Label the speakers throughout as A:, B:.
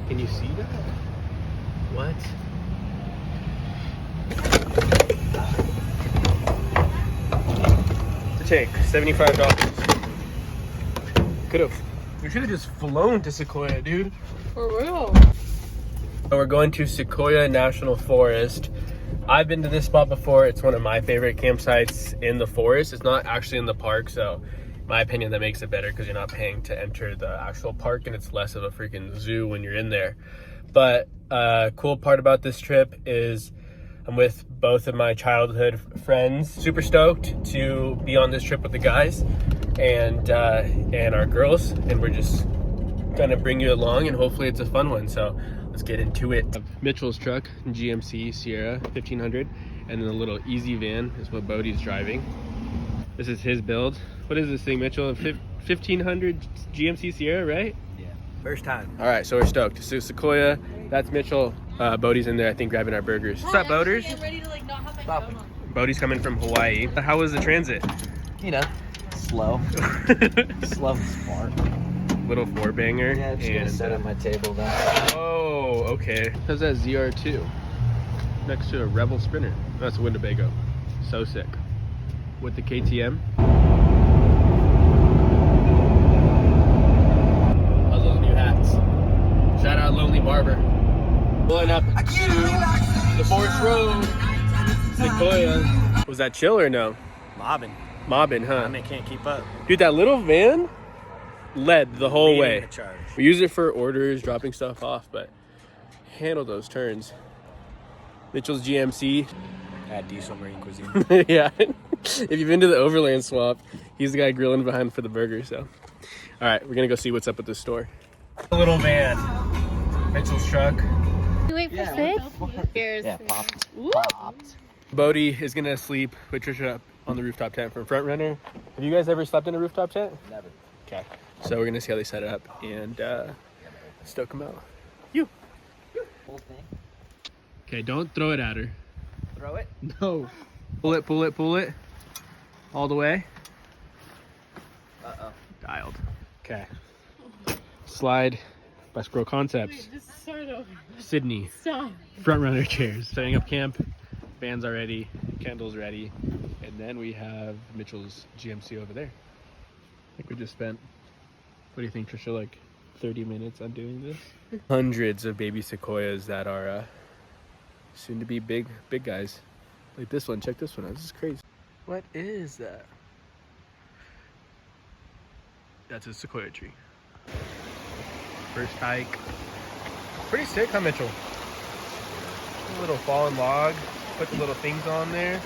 A: Can you see that? What? To take $75. We should have just flown to Sequoia, dude.
B: For real.
A: So we're going to Sequoia National Forest. I've been to this spot before. It's one of my favorite campsites in the forest. It's not actually in the park, so in my opinion that makes it better because you're not paying to enter the actual park and it's less of a freaking zoo when you're in there. But cool part about this trip is I'm with both of my childhood friends. Super stoked to be on this trip with the guys and our girls, and we're just gonna bring you along and hopefully it's a fun one. So let's get into it. Mitchell's truck, GMC Sierra 1500, and then the little easy van is what Bodie's driving. This is his build. What is this thing, Mitchell? 1500 GMC Sierra, right?
C: Yeah, first time.
A: All right, so we're stoked. So Sequoia, that's Mitchell. Bodie's in there, I think, grabbing our burgers. What's up, boaters?
B: I'm ready to like not have my phone on.
A: Bodie's coming from Hawaii. How was the transit?
C: You know, slow. Slow and smart.
A: Little four banger.
C: Yeah, I'm just gonna set up my table now.
A: Oh, okay. How's that ZR2? Next to a Rebel Sprinter. That's a Winnebago. So sick. With the KTM. How's those new hats? Shout out Lonely Barber. Pulling up to the Forest Road. Sequoia. Was that chill or no? Mobbing, huh?
C: I can't keep up.
A: Dude, that little van led the whole way.
C: The charge.
A: We use it for orders, dropping stuff off, but handle those turns. Mitchell's GMC.
C: At Diesel Marine Cuisine.
A: Yeah. If you've been to the Overland Swap, he's the guy grilling behind for the burger, so. All right, we're gonna go see what's up at this store. A little van. Mitchell's truck.
B: You wait for six? Cheers.
C: Yeah, popped.
A: Bodie is gonna sleep with Trisha up on the rooftop tent from Front Runner. Have you guys ever slept in a rooftop tent?
C: Never.
A: Okay. So we're gonna see how they set it up and stoke them out.
C: Whole thing.
A: Okay, don't throw it at her.
C: Throw it.
A: No. Pull it, pull it, pull it. All the way.
C: Uh-oh.
A: Dialed. Okay. Slide by Scroll Concepts.
B: Wait, just start over.
A: Sydney.
B: Stop.
A: Front runner chairs. Setting up camp. Van's already. Candles ready. And then we have Mitchell's GMC over there. I think we just spent, what do you think, Trisha, like 30 minutes on doing this? Hundreds of baby sequoias that are soon to be big guys. Like this one. Check this one out. This is crazy. What is that? That's a sequoia tree. First hike. Pretty sick, huh, Mitchell? A little fallen log. Put the little things on there.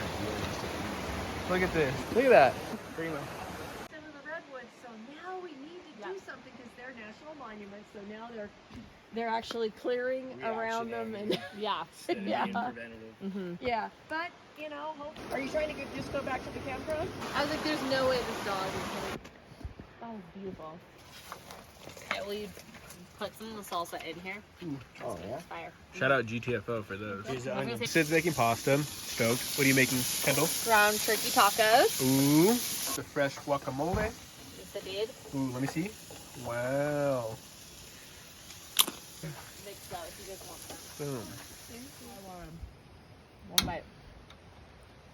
A: Look at this. Look at that. Primo.
D: Some of the redwoods, so now we need to do something because they're national monuments. So now they're actually clearing around them and
B: Yeah.
D: yeah,
B: Mm-hmm.
D: yeah. But you know, are you trying to just go back to the campground?
B: I was like, there's no way this dog is gonna. That was beautiful. Okay, will you put some of the salsa in here?
C: Oh, yeah?
B: Fire.
A: Shout out GTFO for those.
C: Here's the onion.
A: Sid's making pasta. Stoked. What are you making, Kendall?
B: Ground turkey tacos.
A: Ooh. The fresh guacamole.
B: Yes, I did.
A: Ooh, let me see. Wow.
B: Mix that if you guys want some.
A: Boom.
B: I want 'em. One bite.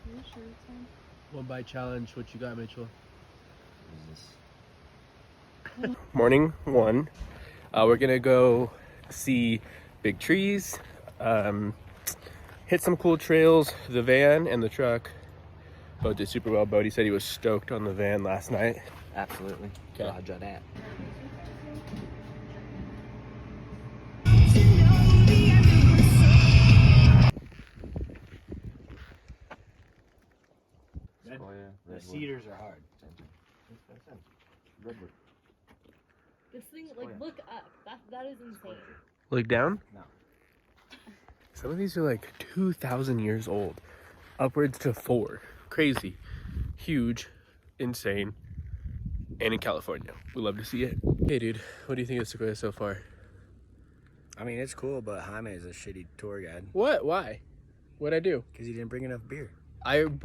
B: Are you sure it's on?
A: One bite challenge. What you got, Mitchell?
C: What is this?
A: Morning one. We're gonna go see big trees, hit some cool trails. The van and the truck both did super well. Bodie said he was stoked on the van last night.
C: Absolutely.
A: Okay.
C: Roger that. The cedars are hard. Redwood.
B: This thing, like, look up. That is insane.
A: Look down.
C: No.
A: Some of these are like 2,000 years old, upwards to 4. Crazy, huge, insane, and in California. We love to see it. Hey, dude, what do you think of Sequoia so far?
C: I mean, it's cool, but Jaime is a shitty tour guide.
A: What? Why? What'd I do?
C: Because he didn't bring enough beer.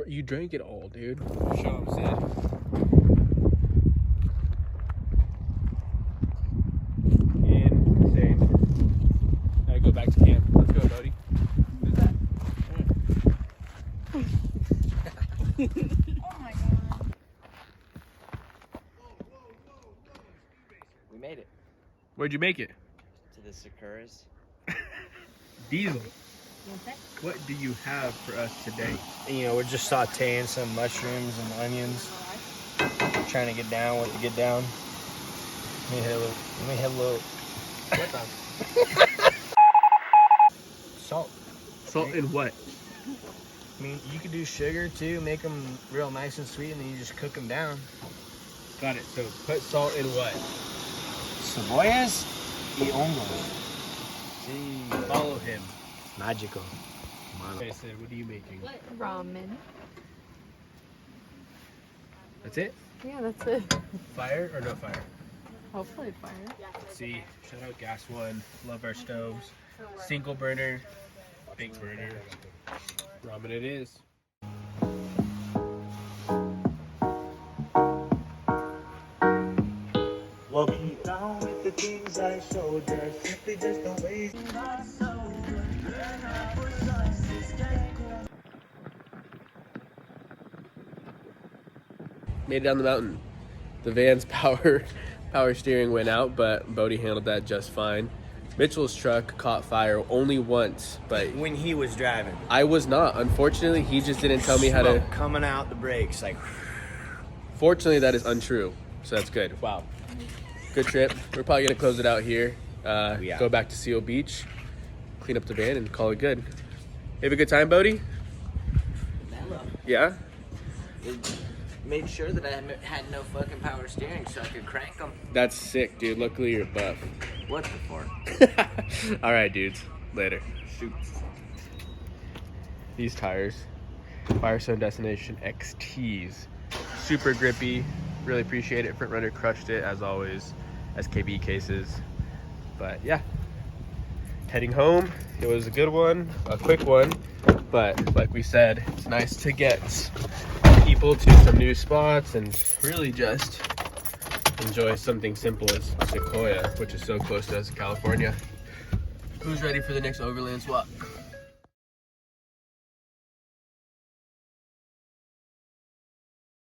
A: You drank it all, dude. Show him, Sid. Insane.
D: Oh my god.
C: We made it
A: Where'd you make it?
C: to the Sequoias.
A: Diesel. What do you have for us today?
E: You know, we're just sauteing some mushrooms and onions. Trying to get down what to get down. Let me hit a little
A: What the?
E: salt.
A: Salt in what?
E: I mean, you could do sugar too, make them real nice and sweet, and then you just cook them down.
A: Got it. So put salt in what?
E: Cebollas y hongos. Sí.
A: Follow him.
E: Magical.
A: Okay, so what are you making?
D: Ramen.
A: That's it?
D: Yeah, that's it.
A: Fire or no fire?
D: Hopefully fire.
A: Let's see. Shout out Gas One. Love our stoves. Single burner. Big burner. Ramen it is.
F: Walking down with the things I showed her, simply just the way I so good. And I was icy,
A: Made it down the mountain. The van's power steering went out, but Bodie handled that just fine. Mitchell's truck caught fire only once, but
E: When he was driving,
A: I was not. Unfortunately, he just didn't tell me how to.
E: smoke coming out the brakes, like.
A: Fortunately, that is untrue, so that's good. Wow. Good trip. We're probably gonna close it out here.
E: Yeah.
A: Go back to Seal Beach, clean up the van, and call it good. You have a good time, Bodie? Yeah?
C: It made sure that I had no fucking power steering so I could crank them.
A: That's sick, dude. Luckily, you're buff.
C: What the for?
A: All right, dudes. Later.
C: Shoot.
A: These tires, Firestone Destination XTs, super grippy. Really appreciate it. Front runner crushed it as always. SKB cases, but yeah. Heading home. It was a good one, a quick one, but like we said, it's nice to get people to some new spots and really just enjoy something simple as Sequoia, which is so close to us in California. Who's ready for the next overland swap?